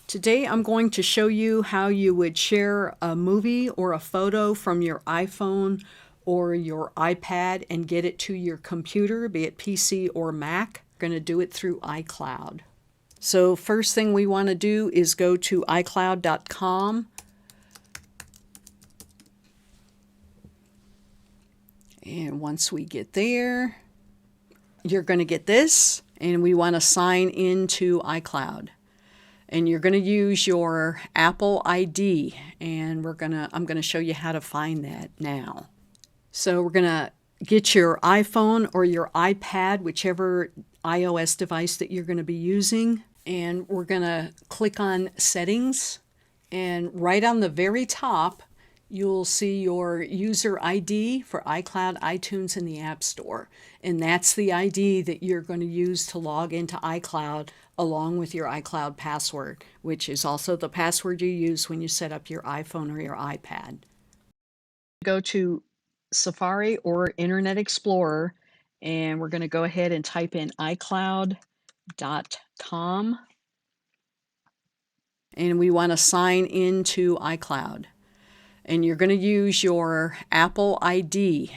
Today I'm going to show you how you would share a movie or a photo from your iPhone or your iPad and get it to your computer, be it PC or Mac. We're going to do it through iCloud. So first thing we want to do is go to iCloud.com. And once we get there, you're going to get this, and we want to sign into iCloud. And you're going to use your Apple ID, and I'm going to show you how to find that now. So we're going to get your iPhone or your iPad, whichever iOS device that you're going to be using, and we're going to click on Settings, and right on the very top you'll see your user ID for iCloud, iTunes, and the App Store. And that's the ID that you're going to use to log into iCloud along with your iCloud password, which is also the password you use when you set up your iPhone or your iPad. Go to Safari or Internet Explorer, and we're going to go ahead and type in iCloud.com. And we want to sign into iCloud. And you're going to use your Apple ID.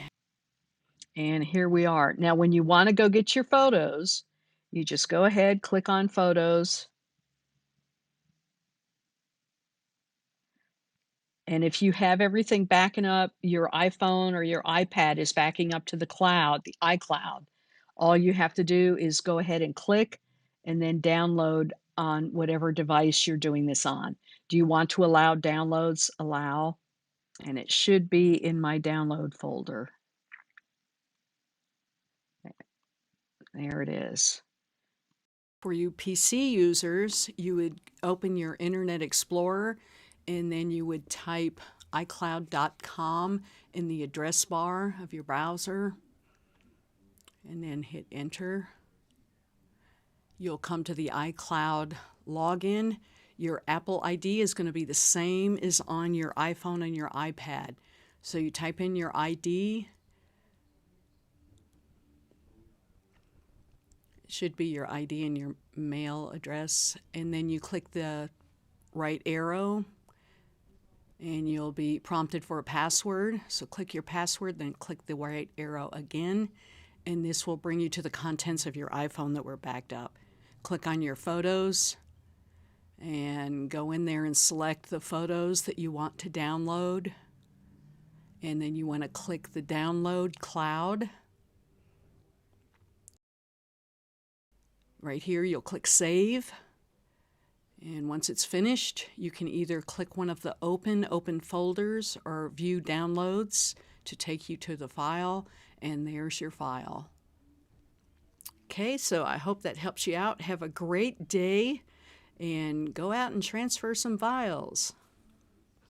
And here we are. Now, when you want to go get your photos, you just go ahead, click on Photos. And if you have everything backing up, your iPhone or your iPad is backing up to the cloud, the iCloud, all you have to do is go ahead and click and then download on whatever device you're doing this on. Do you want to allow downloads? Allow. And it should be in my download folder. There it is. For you PC users, you would open your Internet Explorer and then you would type iCloud.com in the address bar of your browser and then hit enter. You'll come to the iCloud login. Your Apple ID is going to be the same as on your iPhone and your iPad. So you type in your ID. It should be your ID and your mail address. And then you click the right arrow and you'll be prompted for a password. So click your password, then click the right arrow again. And this will bring you to the contents of your iPhone that were backed up. Click on your photos and go in there and select the photos that you want to download. And then you want to click the download cloud. Right here you'll click save. And once it's finished, you can either click one of the open folders or view downloads to take you to the file, and there's your file. Okay, so I hope that helps you out. Have a great day and go out and transfer some files.